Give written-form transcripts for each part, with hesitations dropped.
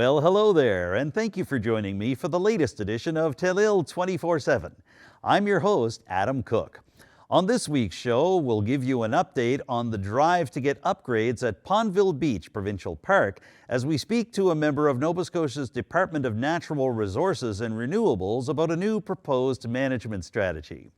Well, hello there, and thank you for joining me for the latest edition of Telile 24/7. I'm your host, Adam Cook. On this week's show, we'll give you an update on the drive to get upgrades at Pondville Beach Provincial Park as we speak to a member of Nova Scotia's Department of Natural Resources and Renewables about a new proposed management strategy.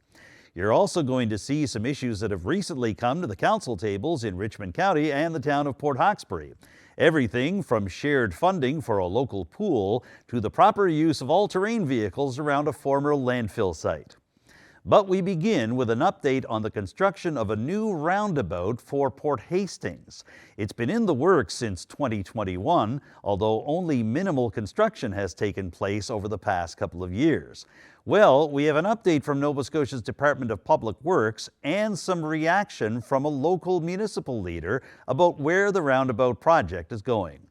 You're also going to see some issues that have recently come to the council tables in Richmond County and the town of Port Hawkesbury. Everything from shared funding for a local pool to the proper use of all-terrain vehicles around a former landfill site. But we begin with an update on the construction of a new roundabout for Port Hastings. It's been in the works since 2021, although only minimal construction has taken place over the past couple of years. Well, we have an update from Nova Scotia's Department of Public Works and some reaction from a local municipal leader about where the roundabout project is going.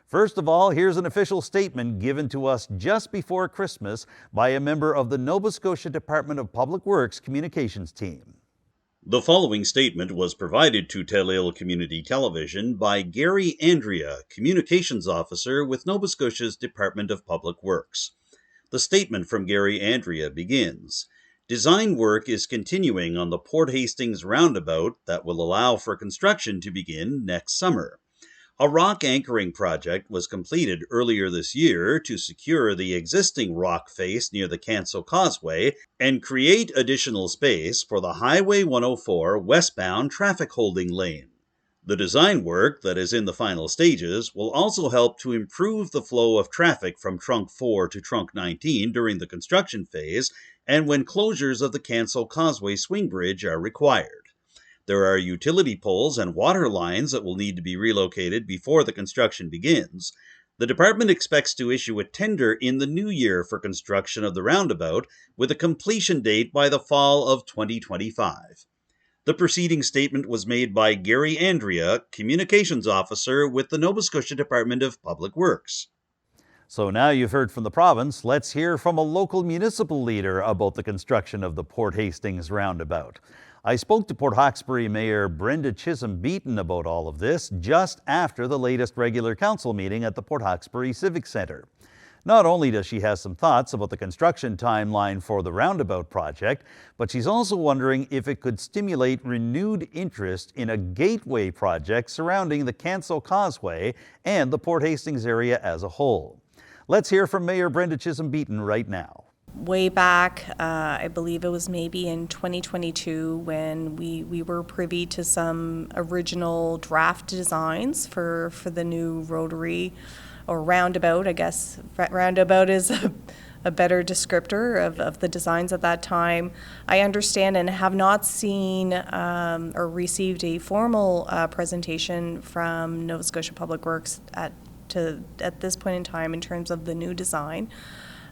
First of all, here's an official statement given to us just before Christmas by a member of the Nova Scotia Department of Public Works communications team. The following statement was provided to Telile Community Television by Gary Andrea, Communications Officer with Nova Scotia's Department of Public Works. The statement from Gary Andrea begins, "Design work is continuing on the Port Hastings Roundabout that will allow for construction to begin next summer. A rock anchoring project was completed earlier this year to secure the existing rock face near the Canso Causeway and create additional space for the Highway 104 westbound traffic holding lane. The design work that is in the final stages will also help to improve the flow of traffic from Trunk 4 to Trunk 19 during the construction phase and when closures of the Canso Causeway swing bridge are required. There are utility poles and water lines that will need to be relocated before the construction begins. The department expects to issue a tender in the new year for construction of the roundabout with a completion date by the fall of 2025. The preceding statement was made by Gary Andrea, Communications Officer with the Nova Scotia Department of Public Works. So now you've heard from the province, let's hear from a local municipal leader about the construction of the Port Hastings Roundabout. I spoke to Port Hawkesbury Mayor Brenda Chisholm-Beaton about all of this just after the latest regular council meeting at the Port Hawkesbury Civic Centre. Not only does she have some thoughts about the construction timeline for the roundabout project, but she's also wondering if it could stimulate renewed interest in a gateway project surrounding the Canso Causeway and the Port Hastings area as a whole. Let's hear from Mayor Brenda Chisholm-Beaton right now. Way back, I believe it was maybe in 2022 when we were privy to some original draft designs for the new rotary or roundabout. I guess roundabout is a better descriptor of the designs at that time. I understand and have not seen or received a formal presentation from Nova Scotia Public Works at this point in time in terms of the new design.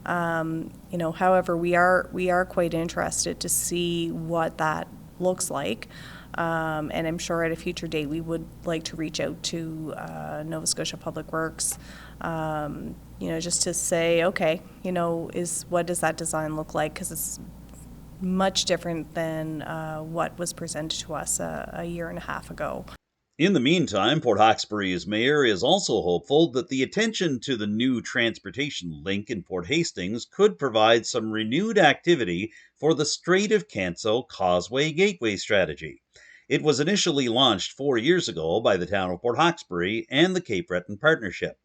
However, we are quite interested to see what that looks like, and I'm sure at a future date we would like to reach out to Nova Scotia Public Works, just to say, okay, what does that design look like? Because it's much different than what was presented to us a year and a half ago. In the meantime, Port Hawkesbury's mayor is also hopeful that the attention to the new transportation link in Port Hastings could provide some renewed activity for the Strait of Canso Causeway Gateway strategy. It was initially launched 4 years ago by the town of Port Hawkesbury and the Cape Breton Partnership.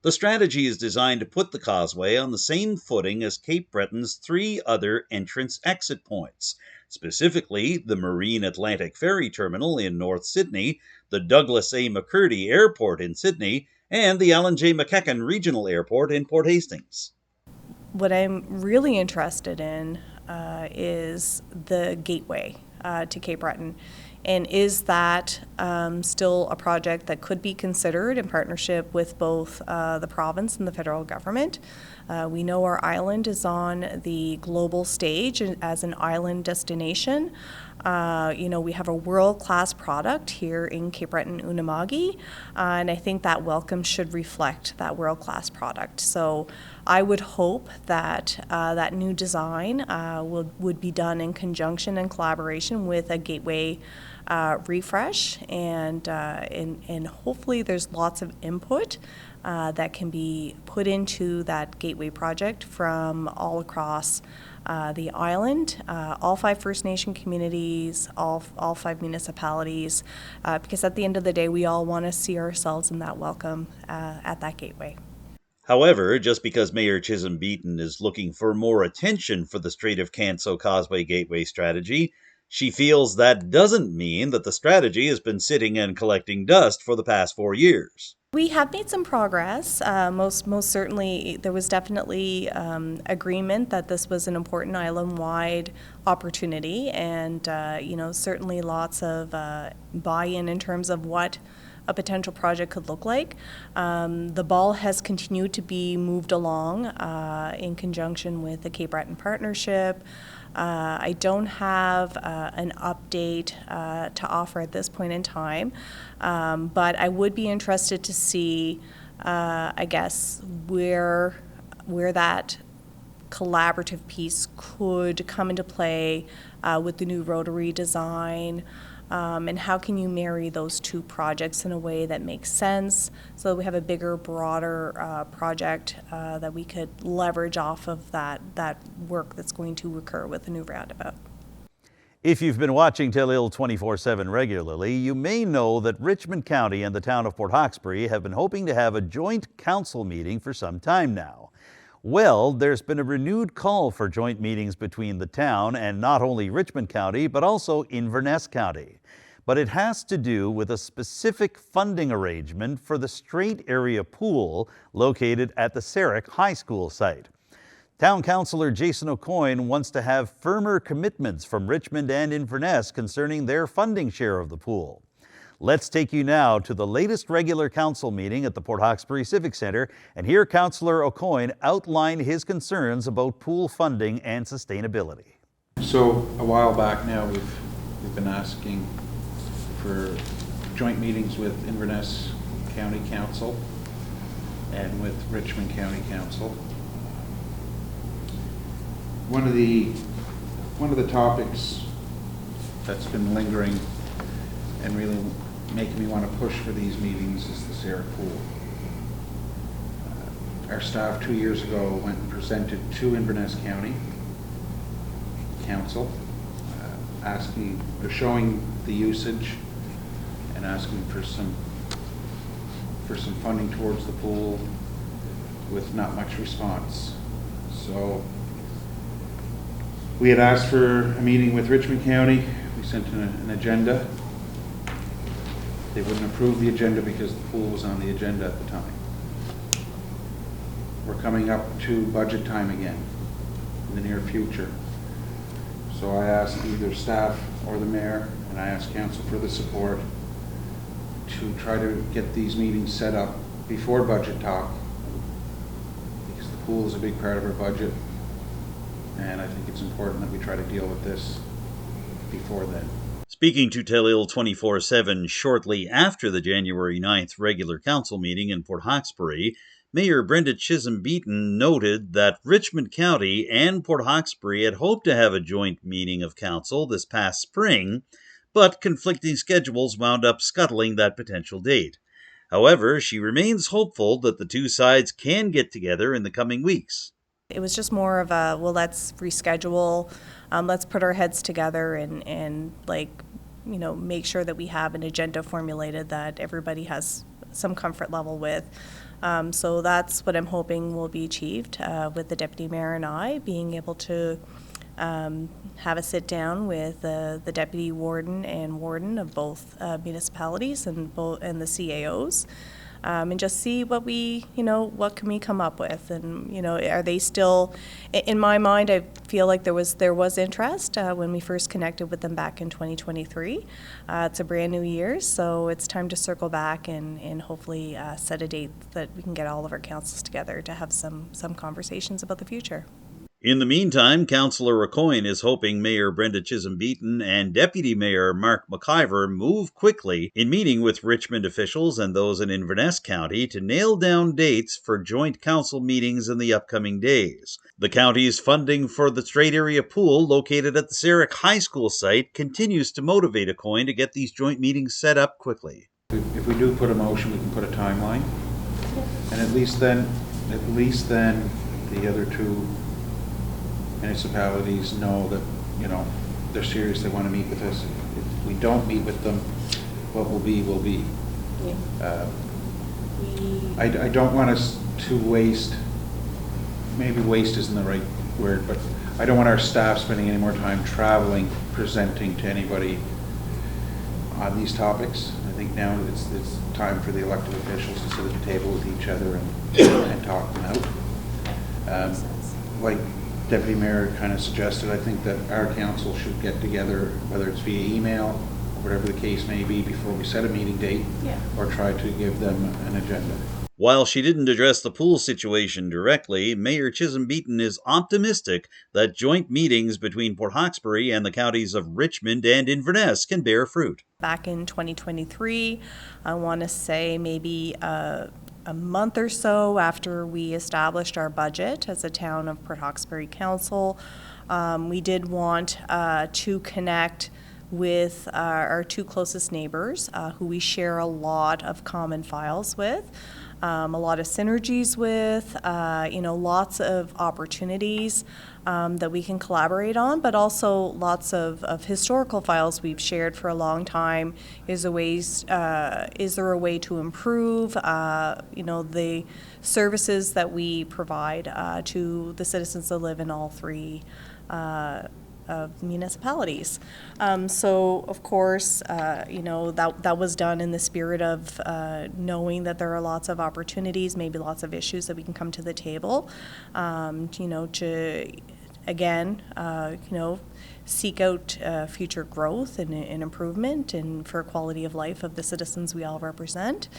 The strategy is designed to put the causeway on the same footing as Cape Breton's 3 other entrance-exit points, specifically the Marine Atlantic Ferry Terminal in North Sydney, the Douglas A. McCurdy Airport in Sydney, and the Alan J. McEachern Regional Airport in Port Hastings. What I'm really interested in is the gateway to Cape Breton. And is that still a project that could be considered in partnership with both the province and the federal government? We know our island is on the global stage as an island destination. We have a world-class product here in Cape Breton Unama'ki, and I think that welcome should reflect that world-class product. So I would hope that that new design would be done in conjunction and collaboration with a gateway refresh, and hopefully there's lots of input that can be put into that gateway project from all across the island, all 5 First Nation communities, all 5 municipalities, because at the end of the day, we all want to see ourselves in that welcome at that gateway. However, just because Mayor Chisholm-Beaton is looking for more attention for the Strait of Canso Causeway Gateway strategy, she feels that doesn't mean that the strategy has been sitting and collecting dust for the past 4 years. We have made some progress. Most certainly, there was definitely agreement that this was an important island-wide opportunity, and certainly lots of buy-in in terms of what a potential project could look like. The ball has continued to be moved along in conjunction with the Cape Breton Partnership. I don't have an update to offer at this point in time, but I would be interested to see, I guess, where that collaborative piece could come into play with the new rotary design. And how can you marry those 2 projects in a way that makes sense so that we have a bigger, broader project that we could leverage off of that work that's going to occur with the new roundabout. If you've been watching Telile 24/7 regularly, you may know that Richmond County and the town of Port Hawkesbury have been hoping to have a joint council meeting for some time now. Well, there's been a renewed call for joint meetings between the town and not only Richmond County, but also Inverness County. But it has to do with a specific funding arrangement for the Strait Area Pool located at the SAERC High School site. Town Councillor Jason O'Coin wants to have firmer commitments from Richmond and Inverness concerning their funding share of the pool. Let's take you now to the latest regular council meeting at the Port Hawkesbury Civic Centre and hear Councillor O'Coin outline his concerns about pool funding and sustainability. So a while back now we've been asking for joint meetings with Inverness County Council and with Richmond County Council. One of the topics that's been lingering and really making me want to push for these meetings is the SAERC pool. Our staff 2 years ago went and presented to Inverness County Council, showing the usage and asking for some funding towards the pool with not much response. So we had asked for a meeting with Richmond County. We sent an agenda. They wouldn't approve the agenda because the pool was on the agenda at the time. We're coming up to budget time again in the near future. So I asked either staff or the mayor, and I asked council for the support to try to get these meetings set up before budget talk, because the pool is a big part of our budget, and I think it's important that we try to deal with this before then. Speaking to Telile 24/7 shortly after the January 9th regular council meeting in Port Hawkesbury, Mayor Brenda Chisholm-Beaton noted that Richmond County and Port Hawkesbury had hoped to have a joint meeting of council this past spring, but conflicting schedules wound up scuttling that potential date. However, she remains hopeful that the 2 sides can get together in the coming weeks. It was just more of a, well, let's reschedule, let's put our heads together and make sure that we have an agenda formulated that everybody has some comfort level with. So that's what I'm hoping will be achieved with the Deputy Mayor and I being able to have a sit down with the Deputy Warden and Warden of both municipalities and the CAOs. And just see what what can we come up with, and are they still? In my mind, I feel like there was interest when we first connected with them back in 2023. It's a brand new year, so it's time to circle back and hopefully set a date that we can get all of our councils together to have some conversations about the future. In the meantime, Councillor Aucoin is hoping Mayor Brenda Chisholm-Beaton and Deputy Mayor Mark McIver move quickly in meeting with Richmond officials and those in Inverness County to nail down dates for joint council meetings in the upcoming days. The county's funding for the Strait Area Pool located at the SAERC High School site continues to motivate Aucoin to get these joint meetings set up quickly. If we do put a motion, we can put a timeline, and at least then the other two municipalities know that, you know, they're serious, they want to meet with us. If we don't meet with them, what will be, will be. Yeah. I don't want us to waste, maybe waste isn't the right word, but I don't want our staff spending any more time traveling, presenting to anybody on these topics. I think now it's time for the elected officials to sit at the table with each other and talk them out. Like Deputy Mayor kind of suggested, I think that our council should get together, whether it's via email or whatever the case may be, before we set a meeting date, or try to give them an agenda. While she didn't address the pool situation directly, Mayor Chisholm-Beaton is optimistic that joint meetings between Port Hawkesbury and the counties of Richmond and Inverness can bear fruit. Back in 2023, I want to say maybe a month or so after we established our budget as a town of Port Hawkesbury Council, we did want to connect with our two closest neighbors who we share a lot of common files with, a lot of synergies with, lots of opportunities that we can collaborate on, but also lots of historical files we've shared for a long time. Is there a way to improve, the services that we provide to the citizens that live in all three of municipalities. So of course, that was done in the spirit of knowing that there are lots of opportunities, maybe lots of issues that we can come to the table, to again, seek out future growth and improvement and for quality of life of the citizens we all represent.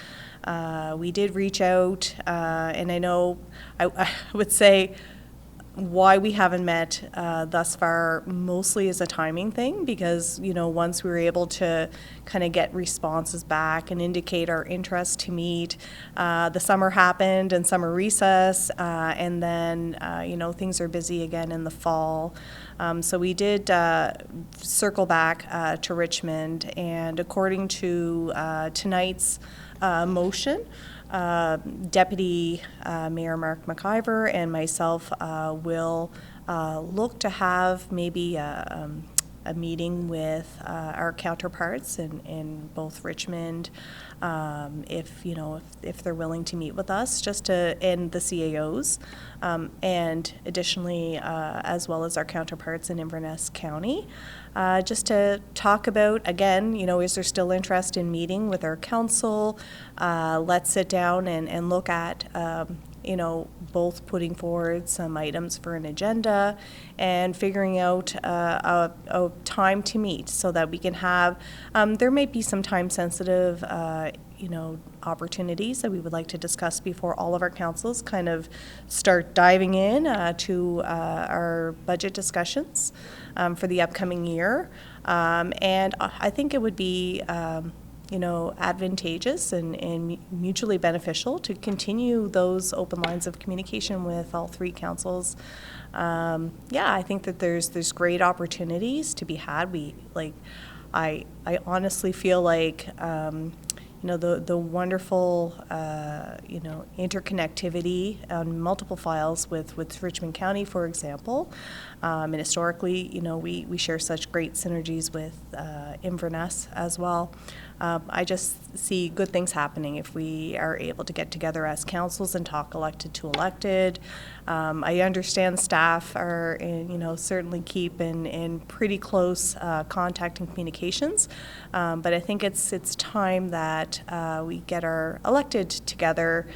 We did reach out, and I know I would say why we haven't met thus far mostly is a timing thing, because once we were able to kind of get responses back and indicate our interest to meet, the summer happened and summer recess, and then things are busy again in the fall. So we did circle back to Richmond, and according to tonight's motion, Deputy Mayor Mark McIver and myself will look to have maybe a meeting with our counterparts in both Richmond, if they're willing to meet with us, and the CAOs, and additionally as well as our counterparts in Inverness County, just to talk about, again, is there still interest in meeting with our council? Let's sit down and look at both putting forward some items for an agenda and figuring out a time to meet so that we can have, there might be some time sensitive opportunities that we would like to discuss before all of our councils kind of start diving in to our budget discussions for the upcoming year. And I think it would be advantageous and mutually beneficial to continue those open lines of communication with all three councils. I think that there's great opportunities to be had. I honestly feel like the wonderful interconnectivity on multiple files with Richmond County, for example, and historically, we share such great synergies with Inverness as well. I just see good things happening if we are able to get together as councils and talk elected to elected. I understand staff are, certainly keep in pretty close contact and communications, but I think it's time that we get our elected together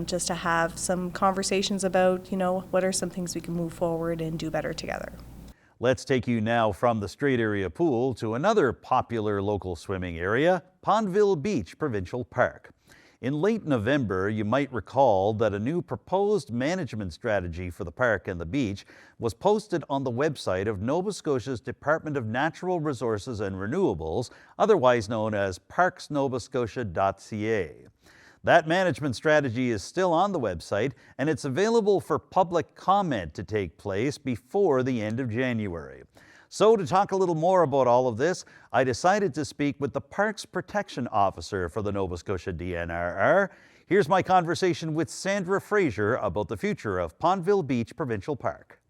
just to have some conversations about, what are some things we can move forward and do better together. Let's take you now from the Strait Area Pool to another popular local swimming area, Pondville Beach Provincial Park. In late November, you might recall that a new proposed management strategy for the park and the beach was posted on the website of Nova Scotia's Department of Natural Resources and Renewables, otherwise known as parksnovascotia.ca. That management strategy is still on the website, and it's available for public comment to take place before the end of January. So to talk a little more about all of this, I decided to speak with the Parks Protection Officer for the Nova Scotia DNRR. Here's my conversation with Sandra Fraser about the future of Pondville Beach Provincial Park.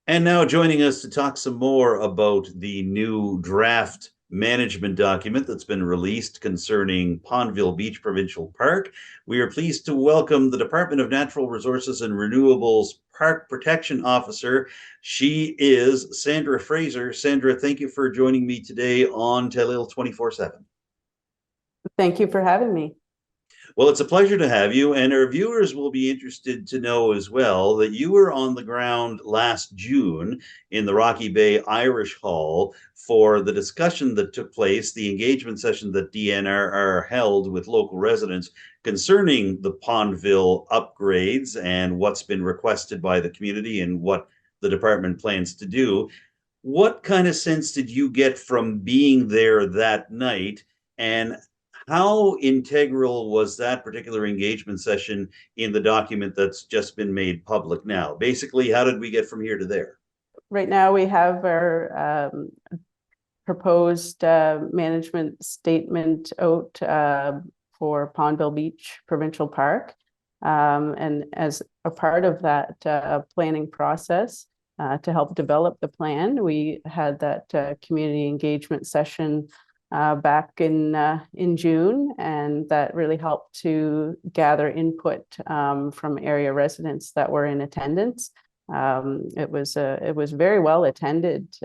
And now joining us to talk some more about the new draft management document that's been released concerning Pondville Beach Provincial Park, we are pleased to welcome the Department of Natural Resources and Renewables Park Protection Officer. She is Sandra Fraser. Sandra, thank you for joining me today on Telile 24/7. Thank you for having me. Well, it's a pleasure to have you, and our viewers will be interested to know as well that you were on the ground last June in the Rocky Bay Irish Hall for the discussion that took place, the engagement session that DNRR held with local residents concerning the Pondville upgrades and what's been requested by the community and what the department plans to do. What kind of sense did you get from being there that night, and how integral was that particular engagement session in the document that's just been made public now? Basically, how did we get from here to there? Right now we have our proposed management statement out for Pondville Beach Provincial Park. And as a part of that planning process to help develop the plan, we had that community engagement session back in June, and that really helped to gather input from area residents that were in attendance. It was very well attended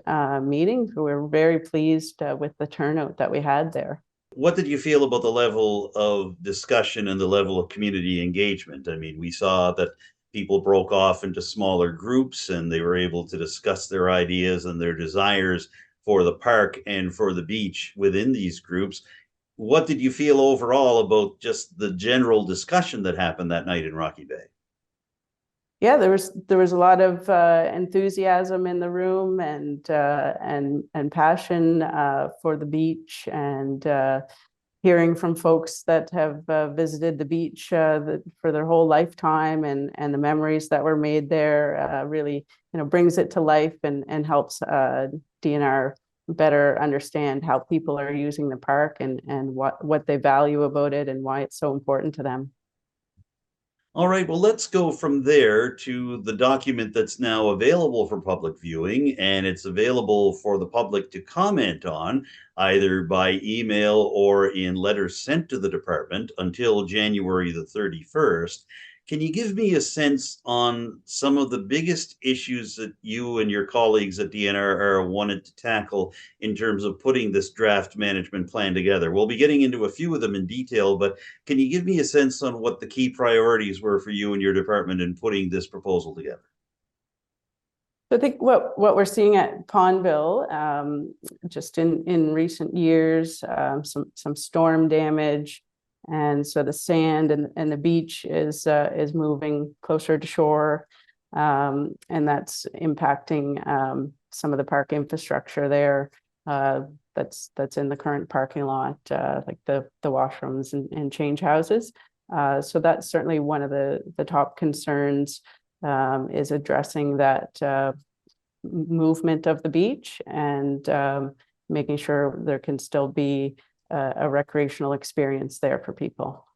meeting. We were very pleased with the turnout that we had there. What did you feel about the level of discussion and the level of community engagement? I mean, we saw that people broke off into smaller groups and they were able to discuss their ideas and their desires for the park and for the beach within these groups. What did you feel overall about just the general discussion that happened that night in Rocky Bay? Yeah, there was a lot of enthusiasm in the room and passion for the beach, and hearing from folks that have visited the beach for their whole lifetime, and the memories that were made there really, brings it to life and helps DNR better understand how people are using the park and what they value about it and why it's so important to them. All right, well, let's go from there to the document that's now available for public viewing, and it's available for the public to comment on either by email or in letters sent to the department until January the 31st. Can you give me a sense on some of the biggest issues that you and your colleagues at DNRR wanted to tackle in terms of putting this draft management plan together? We'll be getting into a few of them in detail, but can you give me a sense on what the key priorities were for you and your department in putting this proposal together? I think what we're seeing at Pondville, just in recent years, some storm damage. And so the sand and the beach is moving closer to shore, and that's impacting some of the park infrastructure there. That's in the current parking lot, like the washrooms and change houses. So that's certainly one of the top concerns, is addressing that movement of the beach and making sure there can still be a recreational experience there for people.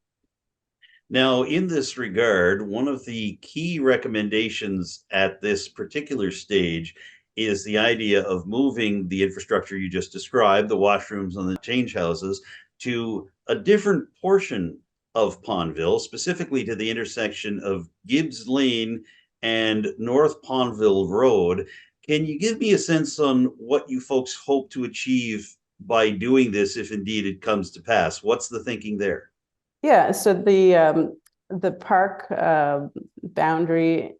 Now, in this regard, one of the key recommendations at this particular stage is the idea of moving the infrastructure you just described, the washrooms and the change houses, to a different portion of Pondville, specifically to the intersection of Gibbs Lane and North Pondville Road. Can you give me a sense on what you folks hope to achieve by doing this, if indeed it comes to pass? What's the thinking there? Yeah, so the park boundary,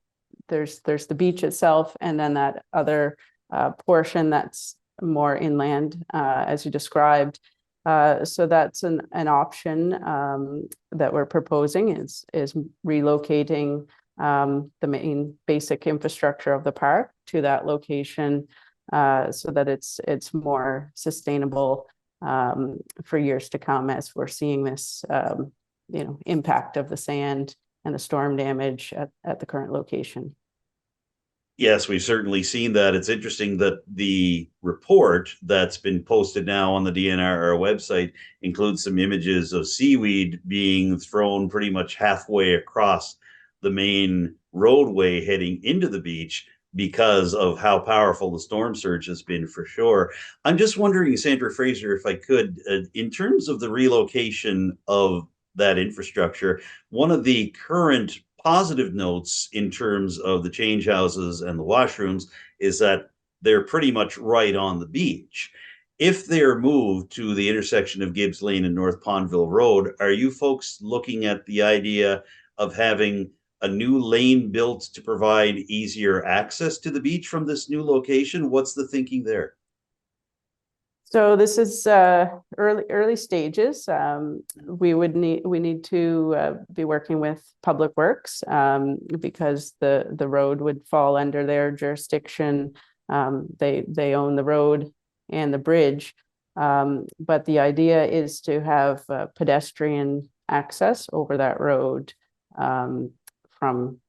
there's the beach itself, and then that other portion that's more inland, as you described. So that's an option that we're proposing is relocating the main basic infrastructure of the park to that location so that it's more sustainable for years to come as we're seeing this impact of the sand and the storm damage at the current location. Yes, we've certainly seen that. It's interesting that the report that's been posted now on the DNRR website includes some images of seaweed being thrown pretty much halfway across the main roadway heading into the beach because of how powerful the storm surge has been, for sure. I'm just wondering, Sandra Fraser, if I could, in terms of the relocation of that infrastructure, one of the current positive notes in terms of the change houses and the washrooms is that they're pretty much right on the beach. If they're moved to the intersection of Gibbs Lane and North Pondville Road, are you folks looking at the idea of having a new lane built to provide easier access to the beach from this new location? What's the thinking there? So this is early stages. We need to be working with Public Works because the road would fall under their jurisdiction. They own the road and the bridge, but the idea is to have pedestrian access over that road from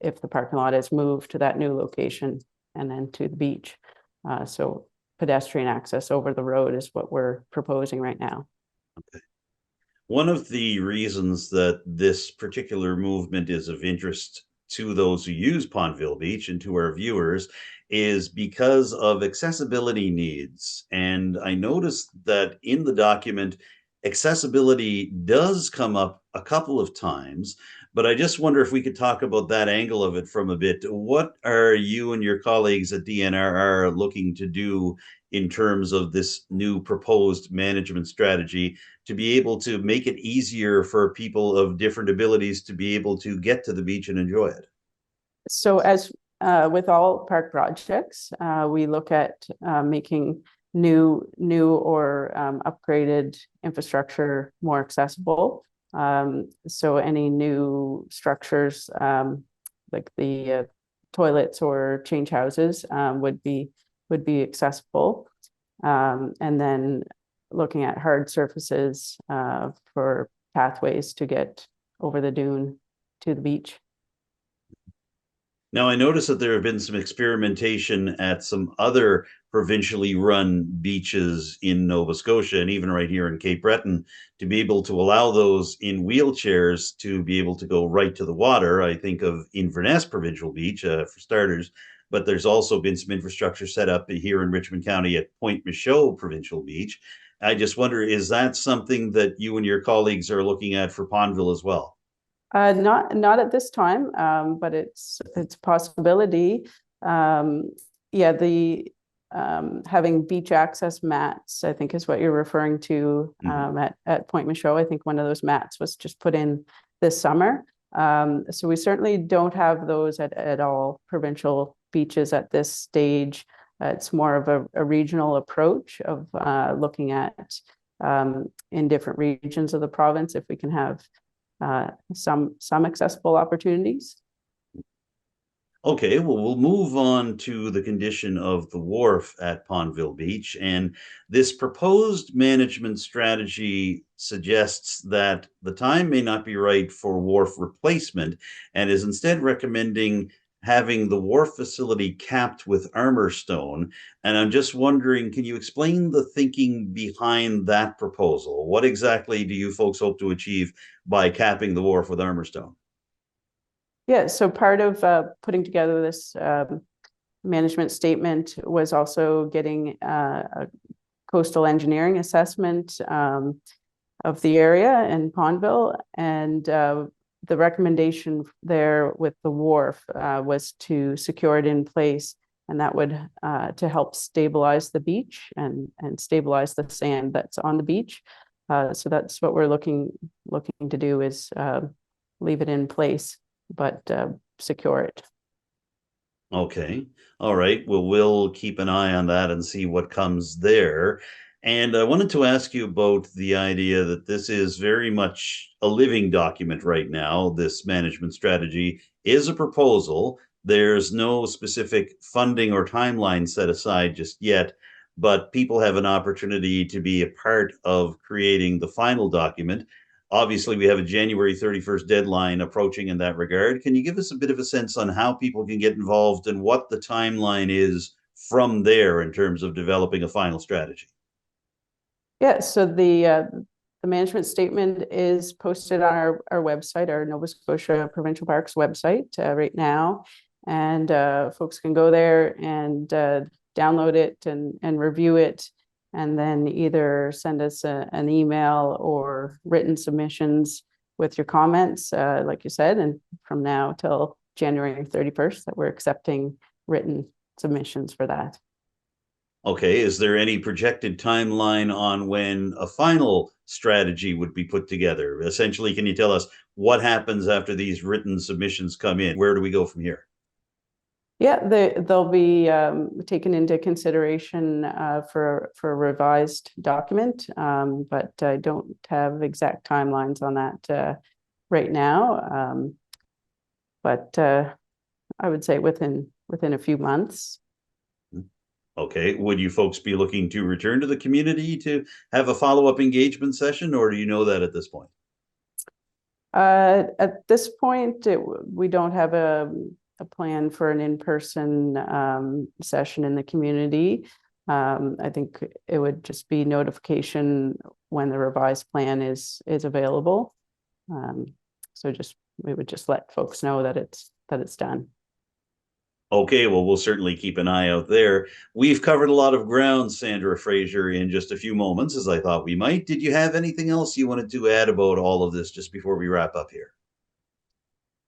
if the parking lot is moved to that new location and then to the beach. So pedestrian access over the road is what we're proposing right now. Okay. One of the reasons that this particular movement is of interest to those who use Pondville Beach and to our viewers is because of accessibility needs. And I noticed that in the document, accessibility does come up a couple of times, but I just wonder if we could talk about that angle of it from a bit. What are you and your colleagues at DNRR looking to do in terms of this new proposed management strategy to be able to make it easier for people of different abilities to be able to get to the beach and enjoy it? So as with all park projects, we look at making new or upgraded infrastructure more accessible. So any new structures like the toilets or change houses would be accessible. And then looking at hard surfaces for pathways to get over the dune to the beach. Now, I noticed that there have been some experimentation at some other provincially run beaches in Nova Scotia and even right here in Cape Breton to be able to allow those in wheelchairs to be able to go right to the water. I think of Inverness Provincial Beach for starters, but there's also been some infrastructure set up here in Richmond County at Point Michaud Provincial Beach. I just wonder, is that something that you and your colleagues are looking at for Pondville as well? Not at this time, but it's a possibility. Yeah, the having beach access mats, I think, is what you're referring to at Point Michaud. I think one of those mats was just put in this summer. So we certainly don't have those at all provincial beaches at this stage. It's more of a regional approach of looking at in different regions of the province if we can have some accessible opportunities. Okay, well, we'll move on to the condition of the wharf at Pondville Beach. And this proposed management strategy suggests that the time may not be right for wharf replacement and is instead recommending having the wharf facility capped with armor stone. And I'm just wondering, can you explain the thinking behind that proposal? What exactly do you folks hope to achieve by capping the wharf with armor stone? Yeah, so part of putting together this management statement was also getting a coastal engineering assessment of the area in Pondville, and the recommendation there with the wharf was to secure it in place, and that would to help stabilize the beach and stabilize the sand that's on the beach. So that's what we're looking to do is leave it in place, but secure it. Okay. All right. Well, we'll keep an eye on that and see what comes there. And I wanted to ask you about the idea that this is very much a living document right now. This management strategy is a proposal. There's no specific funding or timeline set aside just yet, but people have an opportunity to be a part of creating the final document. Obviously, we have a January 31st deadline approaching in that regard. Can you give us a bit of a sense on how people can get involved and what the timeline is from there in terms of developing a final strategy? Yeah, so the management statement is posted on our website, our Nova Scotia Provincial Parks website right now. And folks can go there and download it and review it, and then either send us an email or written submissions with your comments, like you said, and from now till January 31st that we're accepting written submissions for that. Okay, is there any projected timeline on when a final strategy would be put together? Essentially, can you tell us what happens after these written submissions come in? Where do we go from here? Yeah, they'll be taken into consideration for a revised document, but I don't have exact timelines on that right now. But I would say within a few months. Okay, would you folks be looking to return to the community to have a follow-up engagement session, or do you know that at this point? At this point, we don't have a plan for an in-person session in the community. I think it would just be notification when the revised plan is available. So we would just let folks know that it's done. Okay, well, we'll certainly keep an eye out there. We've covered a lot of ground, Sandra Fraser, in just a few moments, as I thought we might. Did you have anything else you wanted to add about all of this just before we wrap up here?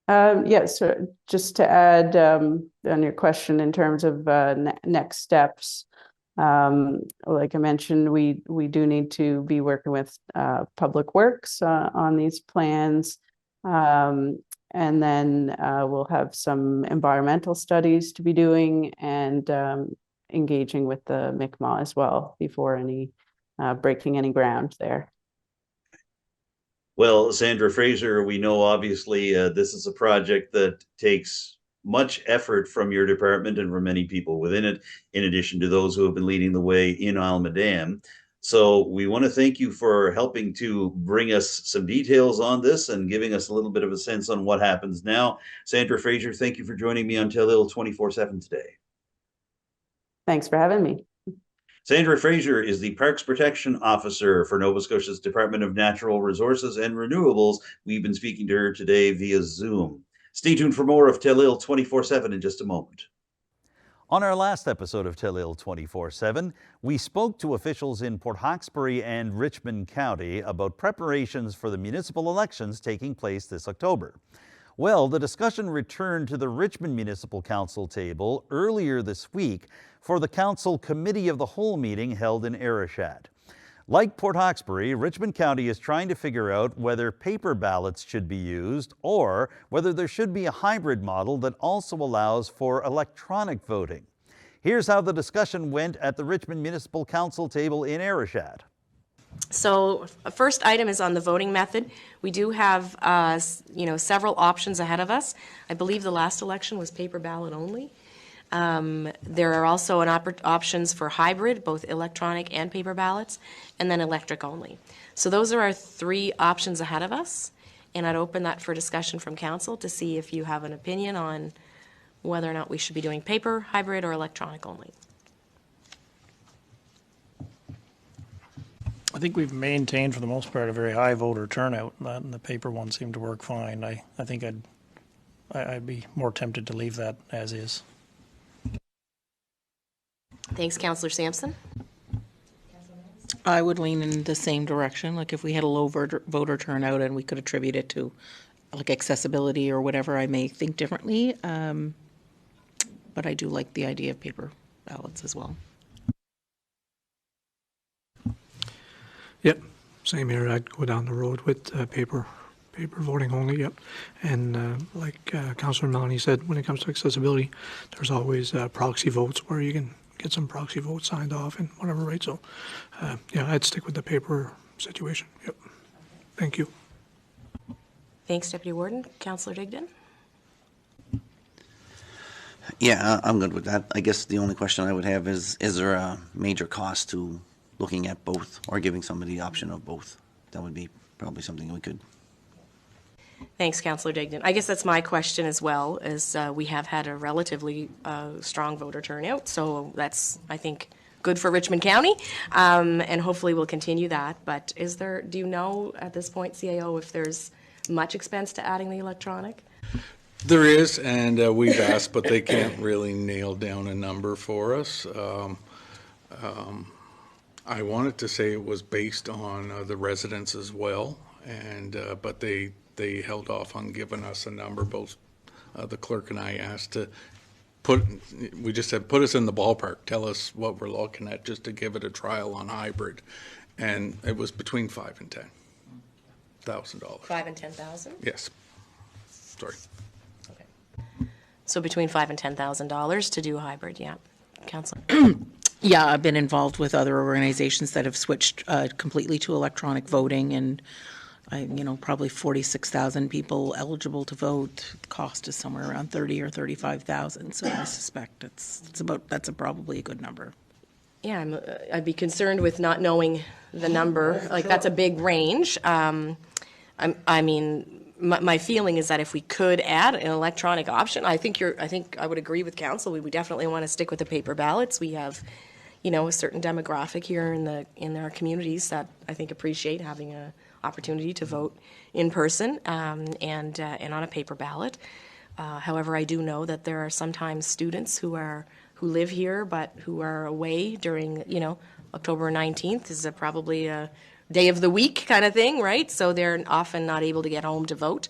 Yes, so just to add on your question in terms of next steps, like I mentioned, we do need to be working with Public Works on these plans. And then we'll have some environmental studies to be doing and engaging with the Mi'kmaq as well before breaking any ground there. Well, Sandra Fraser, we know obviously this is a project that takes much effort from your department and from many people within it, in addition to those who have been leading the way in Alma Dam. So we want to thank you for helping to bring us some details on this and giving us a little bit of a sense on what happens now. Sandra Fraser, thank you for joining me on Telile 24/7 today. Thanks for having me. Sandra Fraser is the Parks Protection Officer for Nova Scotia's Department of Natural Resources and Renewables. We've been speaking to her today via Zoom. Stay tuned for more of Telile 24/7 in just a moment. On our last episode of Telile 24/7, we spoke to officials in Port Hawkesbury and Richmond County about preparations for the municipal elections taking place this October. Well, the discussion returned to the Richmond Municipal Council table earlier this week for the Council Committee of the Whole meeting held in Arishat. Like Port Hawkesbury, Richmond County is trying to figure out whether paper ballots should be used or whether there should be a hybrid model that also allows for electronic voting. Here's how the discussion went at the Richmond Municipal Council table in Arishat. So first item is on the voting method. We do have several options ahead of us. I believe the last election was paper ballot only. There are also options for hybrid, both electronic and paper ballots, and then electric only. So those are our three options ahead of us, and I'd open that for discussion from council to see if you have an opinion on whether or not we should be doing paper, hybrid, or electronic only. I think we've maintained for the most part a very high voter turnout, and the paper one seemed to work fine. I think I'd be more tempted to leave that as is. Thanks, Councillor Sampson. I would lean in the same direction. Like if we had a low voter turnout and we could attribute it to like accessibility or whatever, I may think differently. But I do like the idea of paper ballots as well. Yep, same here. I'd go down the road with paper voting only. Yep, and like Councillor Melanie said, when it comes to accessibility, there's always proxy votes where you can get some proxy votes signed off and whatever, right? So, yeah, I'd stick with the paper situation. Yep. Thank you. Thanks, Deputy Warden. Councillor Digdon? Yeah, I'm good with that. I guess the only question I would have is there a major cost to looking at both or giving somebody the option of both? That would be probably something we could. Thanks, Councillor Digdon. I guess that's my question as well, is we have had a relatively strong voter turnout, so that's, I think, good for Richmond County, and hopefully we'll continue that. But do you know at this point, CAO, if there's much expense to adding the electronic? There is, and we've asked, but they can't really nail down a number for us. I wanted to say it was based on the residents as well, and but they held off on giving us a number. Both the clerk and I asked to we just said, put us in the ballpark, tell us what we're looking at, just to give it a trial on hybrid, and it was between $5,000 and $10,000. $5,000 and $10,000? Yes. Sorry. Okay. So between $5,000 and $10,000 to do hybrid, yeah. Councillor? Yeah, I've been involved with other organizations that have switched completely to electronic voting, and probably 46,000 people eligible to vote. The cost is somewhere around 30 or 35,000. So I suspect that's probably a good number. Yeah, I'd be concerned with not knowing the number. Like, that's a big range. I mean, my feeling is that if we could add an electronic option, I think I would agree with council. We would definitely want to stick with the paper ballots. We have, a certain demographic here in our communities that I think appreciate having a opportunity to vote in person and on a paper ballot. However, I do know that there are sometimes students who live here but who are away during, October 19th is probably a day of the week kind of thing, right? So they're often not able to get home to vote.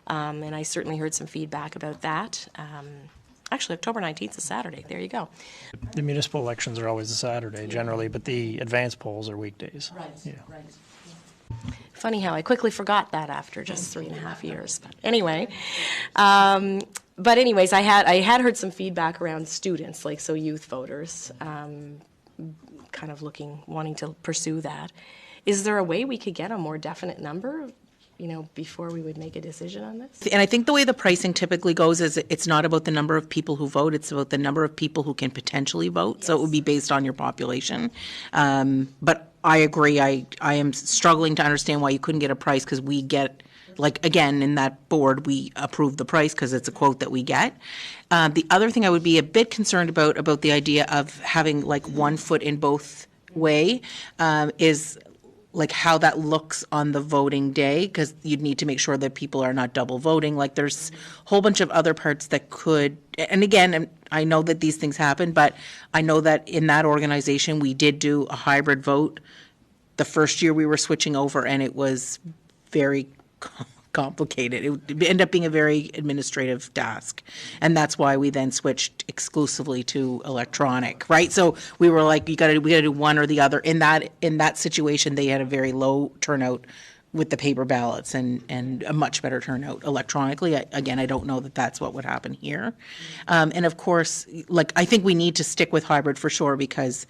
And I certainly heard some feedback about that. Actually, October 19th is a Saturday. There you go. The municipal elections are always a Saturday generally, but the advance polls are weekdays. Right, yeah. right. Funny how I quickly forgot that after just 3.5 years. But anyway, I had heard some feedback around students, so youth voters, kind of wanting to pursue that. Is there a way we could get a more definite number, before we would make a decision on this? And I think the way the pricing typically goes is it's not about the number of people who vote, it's about the number of people who can potentially vote. Yes. So it would be based on your population. But I agree, I am struggling to understand why you couldn't get a price, because we get, again, in that board, we approve the price because it's a quote that we get. The other thing I would be a bit concerned about the idea of having 1 foot in both way is how that looks on the voting day, because you'd need to make sure that people are not double voting. There's a whole bunch of other parts that could, and again, I know that these things happen, but I know that in that organization, we did do a hybrid vote the first year we were switching over, and it was very complicated. It ended up being a very administrative task, and that's why we then switched exclusively to electronic, right? So we were we got to do one or the other. In that situation, they had a very low turnout with the paper ballots and a much better turnout electronically. Again, I don't know that that's what would happen here, and of course, I think we need to stick with hybrid for sure, because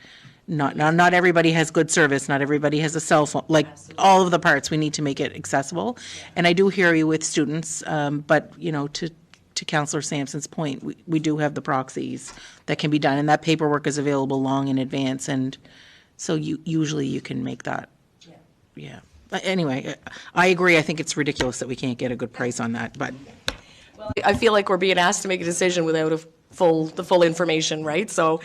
not everybody has good service. Not everybody has a cell phone. All of the parts, we need to make it accessible. And I do hear you with students, but to Councillor Sampson's point, we do have the proxies that can be done, and that paperwork is available long in advance, and so usually you can make that. Yeah. But anyway, I agree. I think it's ridiculous that we can't get a good price on that. But I feel like we're being asked to make a decision without the full information, right? So.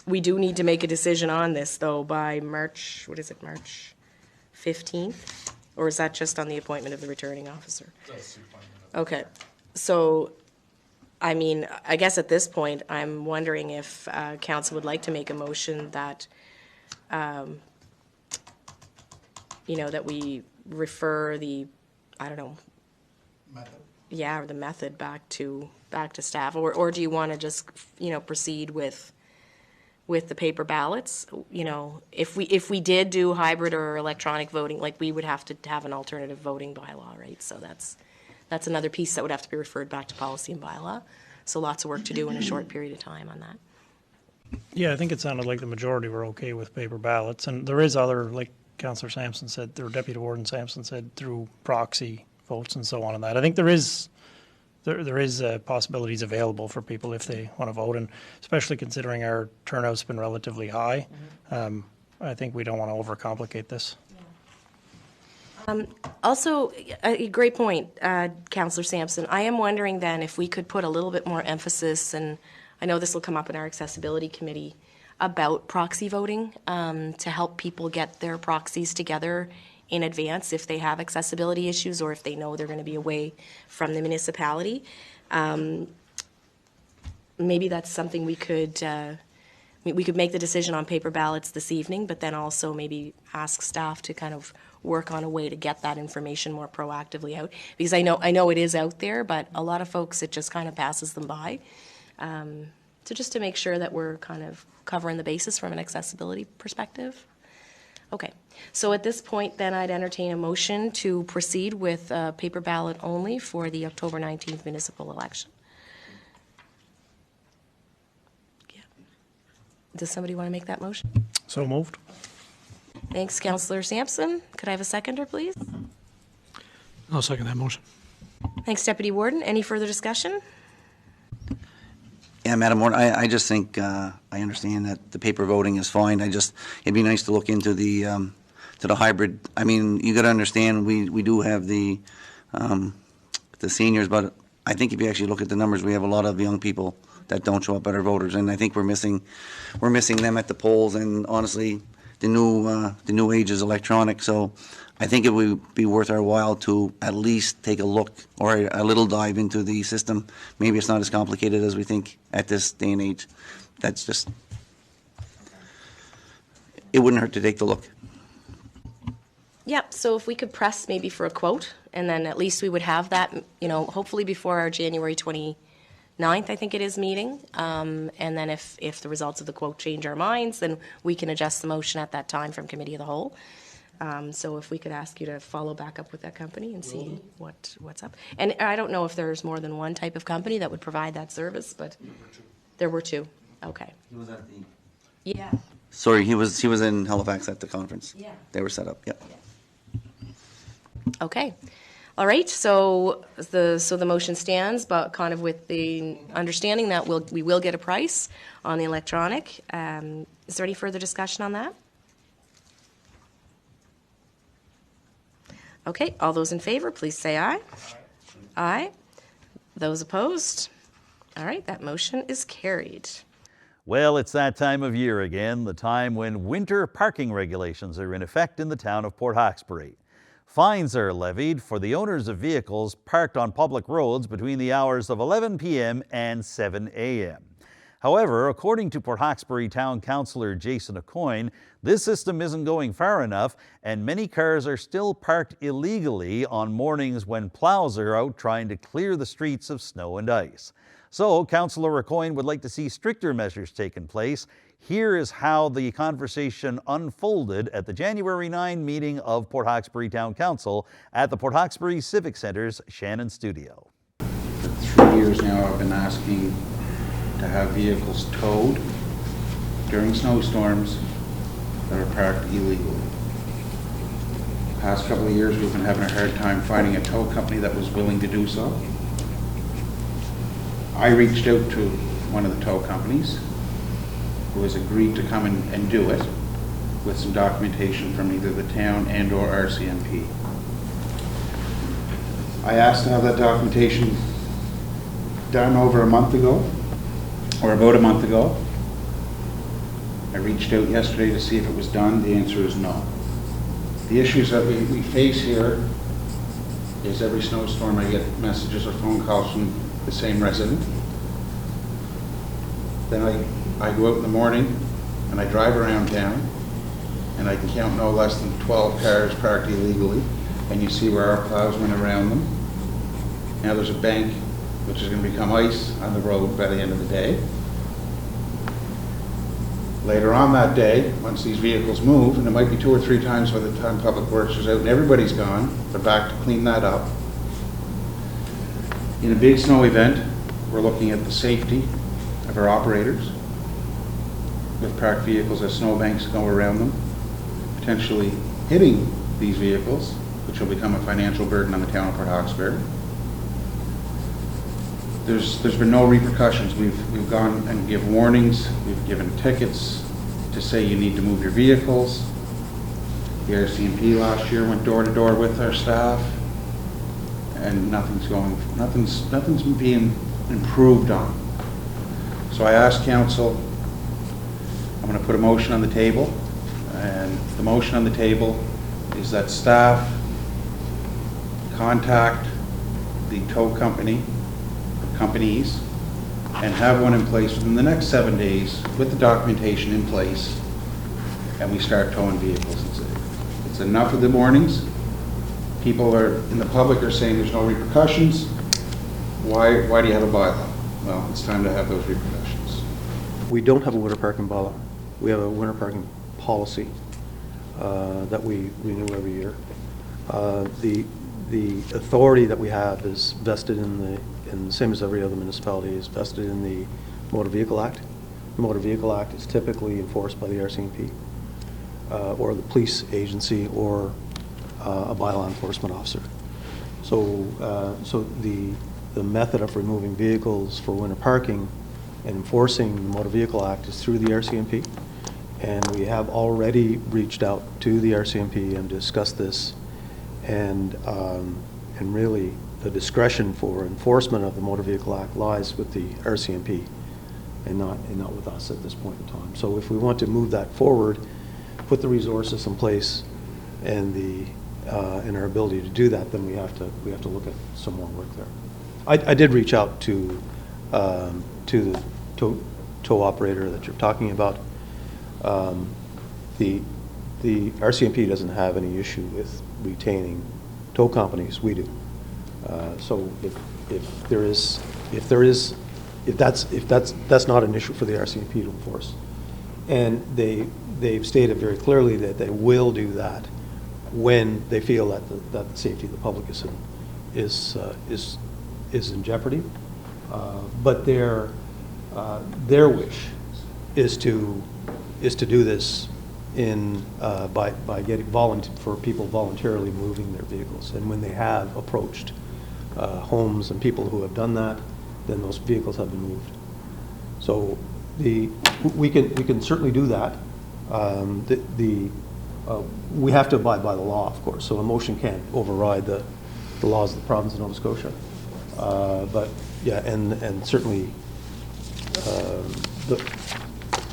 We do need to make a decision on this, though, by March 15th? Or is that just on the appointment of the returning officer? That's the appointment. Okay. So, I guess at this point, I'm wondering if council would like to make a motion that, that we refer the, method. Yeah, or the method back to staff. Or do you want to just, proceed with the paper ballots? If we did do hybrid or electronic voting, we would have to have an alternative voting bylaw, right? So that's another piece that would have to be referred back to policy and bylaw. So lots of work to do in a short period of time on that. Yeah, I think it sounded like the majority were okay with paper ballots, and there is other, like Councillor Sampson said, or Deputy Warden Sampson said, through proxy votes and so on and that. I think there is possibilities available for people if they want to vote, and especially considering our turnout's been relatively high. I think we don't want to overcomplicate this. Also, a great point, Councillor Sampson. I am wondering then if we could put a little bit more emphasis, and I know this will come up in our accessibility committee, about proxy voting to help people get their proxies together in advance if they have accessibility issues or if they know they're going to be away from the municipality. Maybe that's something we could make the decision on paper ballots this evening, but then also maybe ask staff to kind of work on a way to get that information more proactively out. Because I know it is out there, but a lot of folks, it just kind of passes them by. So just to make sure that we're kind of covering the bases from an accessibility perspective. Okay, so at this point then I'd entertain a motion to proceed with paper ballot only for the October 19th municipal election. Yeah. Does somebody want to make that motion? So moved. Thanks, Councillor Sampson. Could I have a seconder, please? I'll second that motion. Thanks, Deputy Warden. Any further discussion? Yeah, Madam Warden, I just think, I understand that the paper voting is fine. It'd be nice to look into the hybrid. I mean, you gotta understand, we do have the seniors, but I think if you actually look at the numbers, we have a lot of young people that don't show up at our voters, and I think we're missing them at the polls, and honestly, the new age is electronic, so I think it would be worth our while to at least take a look or a little dive into the system. Maybe it's not as complicated as we think at this day and age. That's just, it wouldn't hurt to take the look. Yep, so if we could press maybe for a quote, and then at least we would have that, hopefully before our January 29th, I think it is, meeting. And then if the results of the quote change our minds, then we can adjust the motion at that time from Committee of the Whole. So if we could ask you to follow back up with that company and see what's up. And I don't know if there's more than one type of company that would provide that service, but there were two. Okay. He was at the... Yeah. Sorry, he was in Halifax at the conference. Yeah. They were set up, yep. Okay. All right. So the motion stands, but kind of with the understanding that we will get a price on the electronic. Is there any further discussion on that? Okay, all those in favor, please say aye. Aye. Those opposed? All right, that motion is carried. Well, it's that time of year again, the time when winter parking regulations are in effect in the town of Port Hawkesbury. Fines are levied for the owners of vehicles parked on public roads between the hours of 11 p.m. and 7 a.m. However, according to Port Hawkesbury Town Councillor Jason Aucoin, this system isn't going far enough, and many cars are still parked illegally on mornings when plows are out trying to clear the streets of snow and ice. So, Councillor Aucoin would like to see stricter measures taken place. Here is how the conversation unfolded at the January 9 meeting of Port Hawkesbury Town Council at the Port Hawkesbury Civic Centre's Shannon Studio. For 3 years now, I've been asking to have vehicles towed during snowstorms that are parked illegally. The past couple of years, we've been having a hard time finding a tow company that was willing to do so. I reached out to one of the tow companies who has agreed to come and do it with some documentation from either the town and or RCMP. I asked to have that documentation done over a month ago, or about a month ago. I reached out yesterday to see if it was done. The answer is no. The issues that we face here is every snowstorm I get messages or phone calls from the same resident. Then I go out in the morning and I drive around town and I can count no less than 12 cars parked illegally, and you see where our plows went around them. Now there's a bank which is going to become ice on the road by the end of the day. Later on that day, once these vehicles move, and it might be 2 or 3 times by the time Public Works is out and everybody's gone, they're back to clean that up. In a big snow event, we're looking at the safety of our operators, with parked vehicles as snowbanks go around them, potentially hitting these vehicles, which will become a financial burden on the town of Port Hawkesbury. There's been no repercussions. We've gone and give warnings, we've given tickets to say you need to move your vehicles. The RCMP last year went door to door with our staff, and nothing's being improved on. So I asked council, I'm going to put a motion on the table, and the motion on the table is that staff contact the tow companies and have one in place within the next 7 days with the documentation in place, and we start towing vehicles. It's enough of the warnings. People in the public are saying there's no repercussions. Why do you have a bylaw? Well, it's time to have those repercussions. We don't have a winter parking bylaw. We have a winter parking policy that we renew every year. The authority that we have is vested in the same as every other municipality, is vested in the Motor Vehicle Act. The Motor Vehicle Act is typically enforced by the RCMP or the police agency or a bylaw enforcement officer. So, the method of removing vehicles for winter parking and enforcing the Motor Vehicle Act is through the RCMP. And we have already reached out to the RCMP and discussed this, and really the discretion for enforcement of the Motor Vehicle Act lies with the RCMP and not with us at this point in time. So if we want to move that forward, put the resources in place and our ability to do that, then we have to look at some more work there. I did reach out to the tow operator that you're talking about. The RCMP doesn't have any issue with retaining tow companies. We do. So if that's not an issue for the RCMP to enforce, and they've stated very clearly that they will do that when they feel that the safety of the public is in jeopardy. But their wish is to do this by getting for people voluntarily moving their vehicles, and when they have approached homes and people who have done that, then those vehicles have been moved. So we can certainly do that. We have to abide by the law, of course. So a motion can't override the laws of the province of Nova Scotia. But yeah, and certainly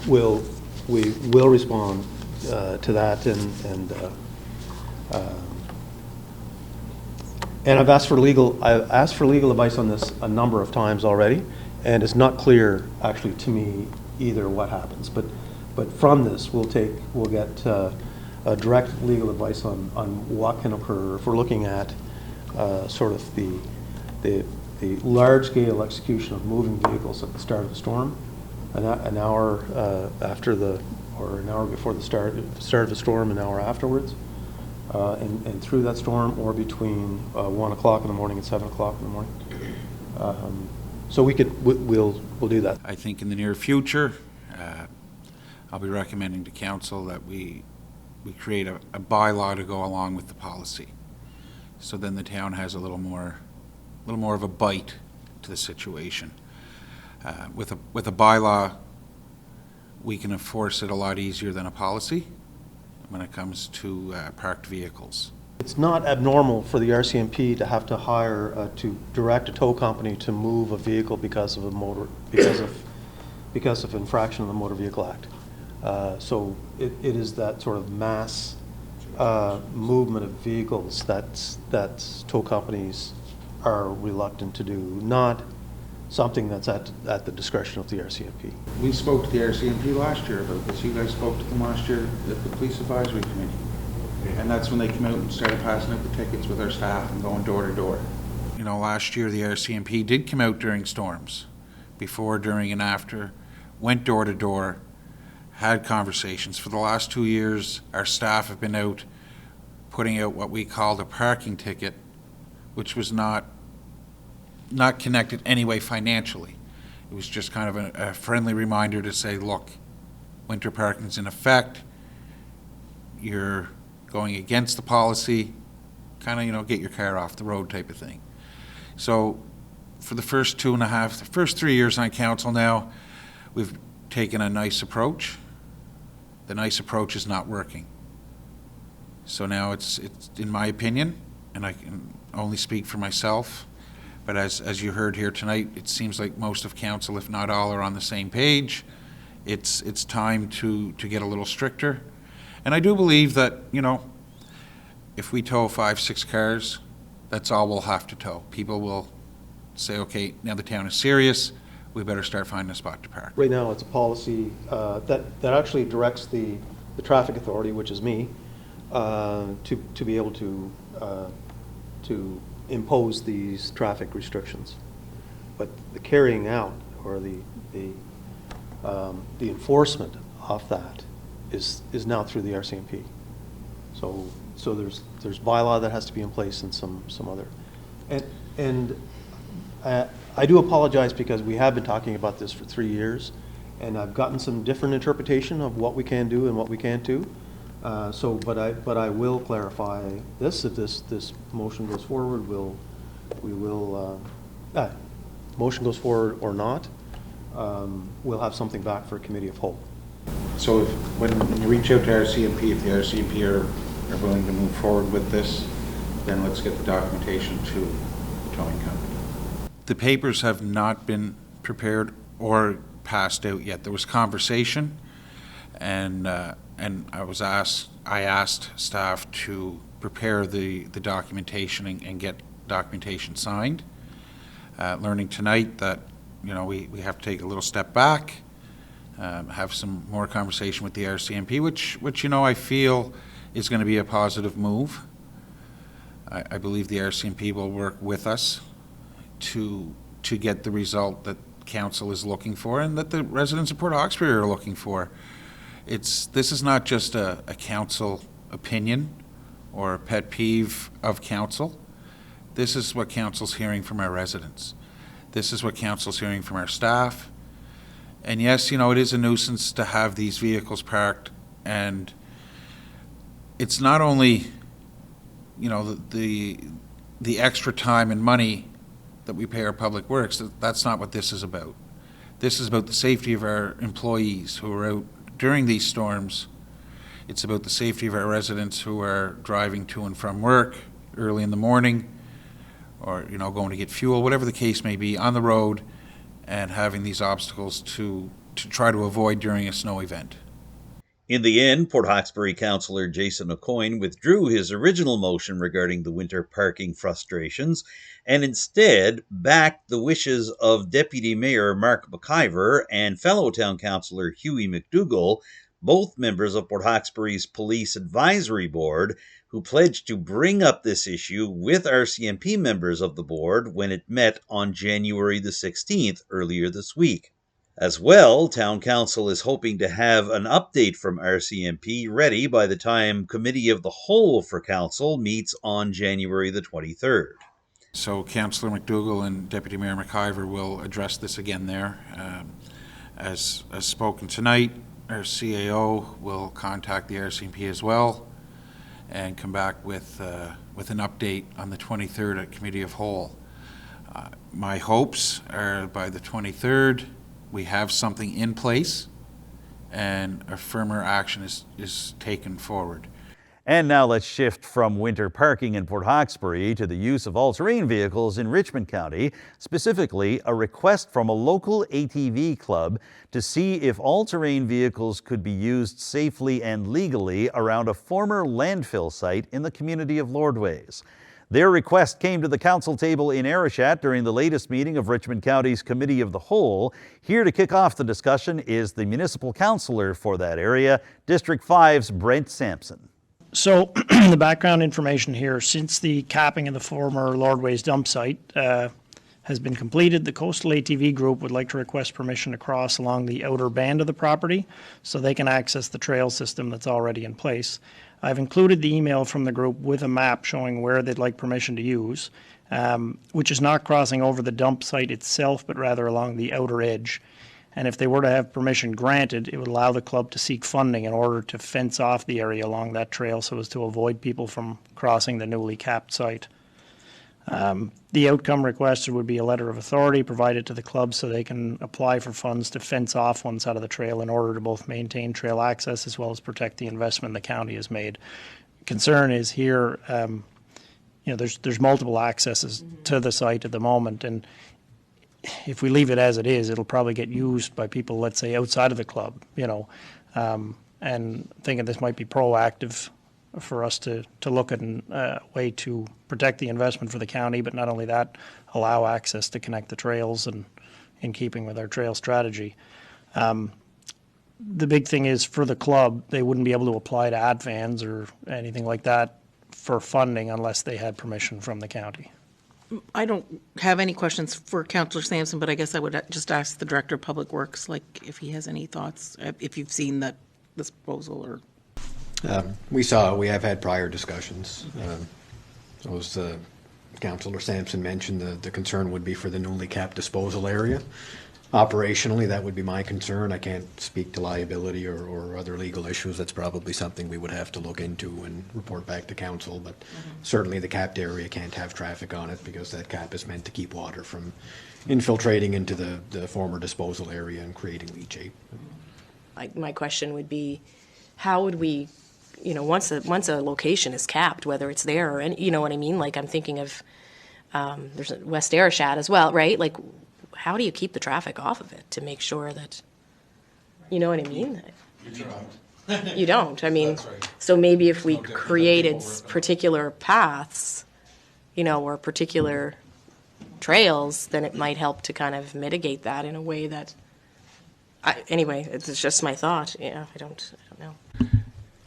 we will respond to that, and I've asked for legal advice on this a number of times already, and it's not clear actually to me either what happens. But from this we'll get direct legal advice on what can occur if we're looking at sort of the large-scale execution of moving vehicles at the start of the storm, an hour after or an hour before the start of the storm, an hour afterwards, and through that storm, or between 1 o'clock in the morning and 7 o'clock in the morning. So we'll do that. I think in the near future, I'll be recommending to council that we create a bylaw to go along with the policy. So then the town has a little more of a bite to the situation. With a bylaw, we can enforce it a lot easier than a policy when it comes to parked vehicles. It's not abnormal for the RCMP to have to direct a tow company to move a vehicle because of infraction of the Motor Vehicle Act. So it is that sort of mass movement of vehicles that tow companies are reluctant to do, not something that's at the discretion of the RCMP. We spoke to the RCMP last year about this. You guys spoke to them last year at the Police Advisory Committee. And that's when they came out and started passing out the tickets with our staff and going door to door. You know, last year the RCMP did come out during storms, before, during, and after, went door to door, had conversations. For the last 2 years, our staff have been out putting out what we called a parking ticket, which was not connected anyway financially. It was just kind of a friendly reminder to say, look, winter parking's in effect, you're going against the policy, kind of, get your car off the road type of thing. So for the first 3 years on council now, we've taken a nice approach. The nice approach is not working. So now it's in my opinion, and I can only speak for myself, but as you heard here tonight, it seems like most of council, if not all, are on the same page. It's time to get a little stricter. And I do believe that, if we tow 5-6 cars, that's all we'll have to tow. People will say, okay, now the town is serious, we better start finding a spot to park. Right now, it's a policy that actually directs the traffic authority, which is me, to be able to impose these traffic restrictions. But the carrying out or the enforcement of that is now through the RCMP. So there's bylaw that has to be in place and some other. And I do apologize because we have been talking about this for 3 years, and I've gotten some different interpretation of what we can do and what we can't do. But I will clarify this. If this motion goes forward, motion goes forward or not, we'll have something back for a committee of whole. So when you reach out to RCMP, if the RCMP are willing to move forward with this, then let's get the documentation to the towing company. The papers have not been prepared or passed out yet. There was conversation, and I asked staff to prepare the documentation and get documentation signed. Learning tonight that we have to take a little step back, have some more conversation with the RCMP, which I feel is going to be a positive move. I believe the RCMP will work with us to get the result that council is looking for and that the residents of Port Hawkesbury are looking for. This is not just a council opinion or a pet peeve of council. This is what council's hearing from our residents. This is what council's hearing from our staff. And yes, it is a nuisance to have these vehicles parked, and it's not only, the extra time and money that we pay our public works. That's not what this is about. This is about the safety of our employees who are out during these storms. It's about the safety of our residents who are driving to and from work early in the morning, or going to get fuel, whatever the case may be, on the road, and having these obstacles to try to avoid during a snow event. In the end, Port Hawkesbury Councillor Jason Aucoin withdrew his original motion regarding the winter parking frustrations and instead backed the wishes of Deputy Mayor Mark McIver and fellow Town Councillor Hughie McDougall, both members of Port Hawkesbury's Police Advisory Board, who pledged to bring up this issue with RCMP members of the board when it met on January the 16th earlier this week. As well, Town Council is hoping to have an update from RCMP ready by the time Committee of the Whole for Council meets on January the 23rd. So Councillor McDougall and Deputy Mayor McIver will address this again there. As spoken tonight, our CAO will contact the RCMP as well and come back with an update on the 23rd at Committee of Whole. My hopes are by the 23rd, we have something in place and a firmer action is taken forward. And now let's shift from winter parking in Port Hawkesbury to the use of all-terrain vehicles in Richmond County, specifically a request from a local ATV club to see if all-terrain vehicles could be used safely and legally around a former landfill site in the community of Lordways. Their request came to the council table in Arishat during the latest meeting of Richmond County's Committee of the Whole. Here to kick off the discussion is the municipal councillor for that area, District 5's Brent Sampson. So the background information here, since the capping of the former Lordways dump site has been completed, the Coastal ATV Group would like to request permission to cross along the outer band of the property so they can access the trail system that's already in place. I've included the email from the group with a map showing where they'd like permission to use, which is not crossing over the dump site itself, but rather along the outer edge. And if they were to have permission granted, it would allow the club to seek funding in order to fence off the area along that trail so as to avoid people from crossing the newly capped site. The outcome requested would be a letter of authority provided to the club so they can apply for funds to fence off one side of the trail in order to both maintain trail access as well as protect the investment the county has made. Concern is here, there's multiple accesses to the site at the moment, and if we leave it as it is, it'll probably get used by people, let's say, outside of the club, and thinking this might be proactive for us to look at a way to protect the investment for the county, but not only that, allow access to connect the trails and in keeping with our trail strategy. The big thing is for the club, they wouldn't be able to apply to ADVANS or anything like that for funding unless they had permission from the county. I don't have any questions for Councillor Sampson, but I guess I would just ask the Director of Public Works, like, if he has any thoughts, if you've seen this proposal or. We have had prior discussions. As Councillor Sampson mentioned, the concern would be for the newly capped disposal area. Operationally, that would be my concern. I can't speak to liability or other legal issues. That's probably something we would have to look into and report back to council, but certainly the capped area can't have traffic on it because that cap is meant to keep water from infiltrating into the former disposal area and creating leachate. My question would be, how would we, once a location is capped, whether it's there or any, you know what I mean? Like, I'm thinking of, there's a West Ayrshad as well, right? Like, how do you keep the traffic off of it to make sure that, you know what I mean? You don't. I mean, right. So maybe if we created particular paths, or particular trails, then it might help to kind of mitigate that in a way that, anyway, it's just my thought. Yeah, I don't know.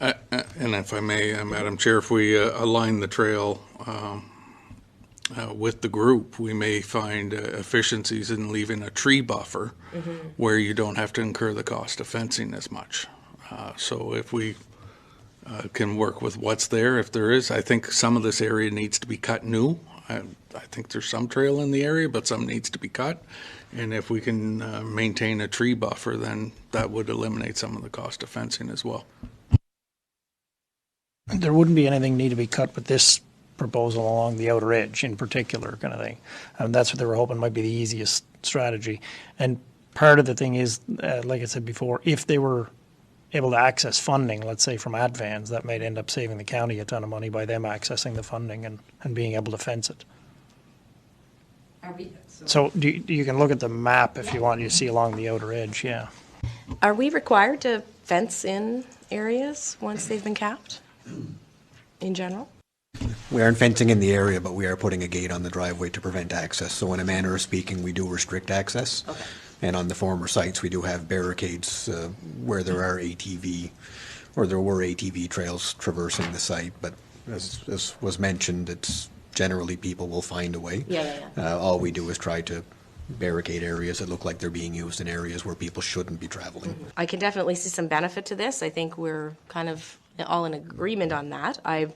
And if I may, Madam Chair, if we align the trail with the group, we may find efficiencies in leaving a tree buffer where you don't have to incur the cost of fencing as much. So if we can work with what's there, if there is, I think some of this area needs to be cut new. I think there's some trail in the area, but some needs to be cut. And if we can maintain a tree buffer, then that would eliminate some of the cost of fencing as well. There wouldn't be anything need to be cut with this proposal along the outer edge in particular kind of thing. And that's what they were hoping might be the easiest strategy. And part of the thing is, like I said before, if they were able to access funding, let's say from ADVANS, that might end up saving the county a ton of money by them accessing the funding and being able to fence it. So you can look at the map if you want, you see along the outer edge, yeah. Are we required to fence in areas once they've been capped in general? We aren't fencing in the area, but we are putting a gate on the driveway to prevent access. So in a manner of speaking, we do restrict access. Okay. And on the former sites, we do have barricades where there are ATV, or there were ATV trails traversing the site. But as was mentioned, it's generally people will find a way. All we do is try to barricade areas that look like they're being used in areas where people shouldn't be traveling. I can definitely see some benefit to this. I think we're kind of all in agreement on that. I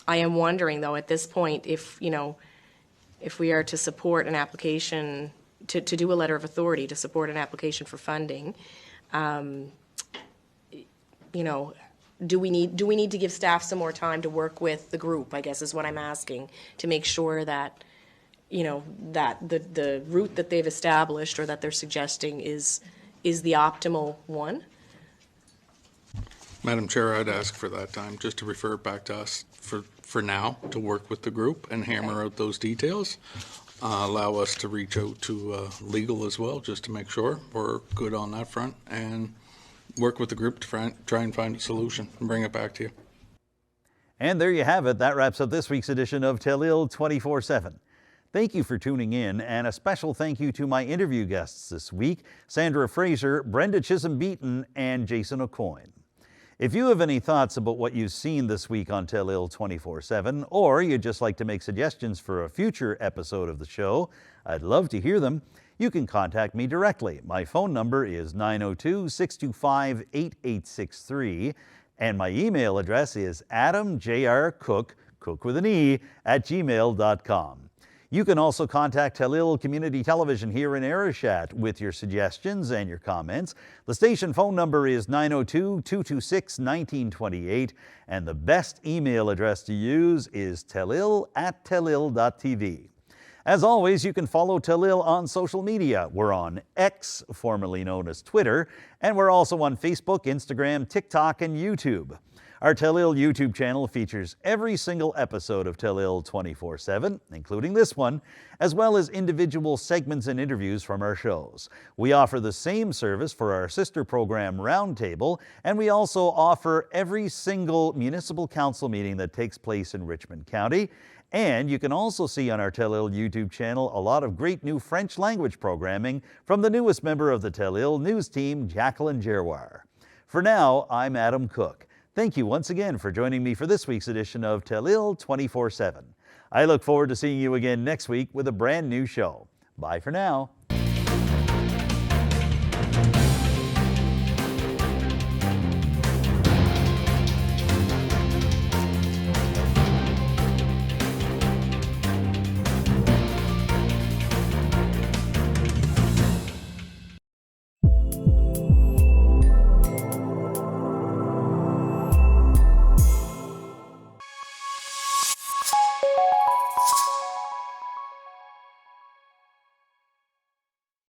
am wondering, though, at this point, if we are to support an application, to do a letter of authority to support an application for funding, do we need to give staff some more time to work with the group, I guess is what I'm asking, to make sure that, that the route that they've established or that they're suggesting is the optimal one? Madam Chair, I'd ask for that time, just to refer it back to us for now, to work with the group and hammer out those details. Allow us to reach out to legal as well, just to make sure we're good on that front, and work with the group to try and find a solution and bring it back to you. And there you have it. That wraps up this week's edition of Telile 24/7. Thank you for tuning in, and a special thank you to my interview guests this week, Sandra Fraser, Brenda Chisholm-Beaton, and Jason O'Coin. If you have any thoughts about what you've seen this week on Telile 24/7, or you'd just like to make suggestions for a future episode of the show, I'd love to hear them. You can contact me directly. My phone number is 902-625-8863, and my email address is adamjrcook, cook with an E, @gmail.com. You can also contact Telile Community Television here in Arishat with your suggestions and your comments. The station phone number is 902-226-1928, and the best email address to use is telile@telile.tv. As always, you can follow Telile on social media. We're on X, formerly known as Twitter, and we're also on Facebook, Instagram, TikTok, and YouTube. Our Telile YouTube channel features every single episode of Telile 24/7, including this one, as well as individual segments and interviews from our shows. We offer the same service for our sister program Roundtable, and we also offer every single municipal council meeting that takes place in Richmond County. And you can also see on our Telile YouTube channel a lot of great new French language programming from the newest member of the Telile news team, Jacqueline Gerwar. For now, I'm Adam Cook. Thank you once again for joining me for this week's edition of Telile 24/7. I look forward to seeing you again next week with a brand new show. Bye for now.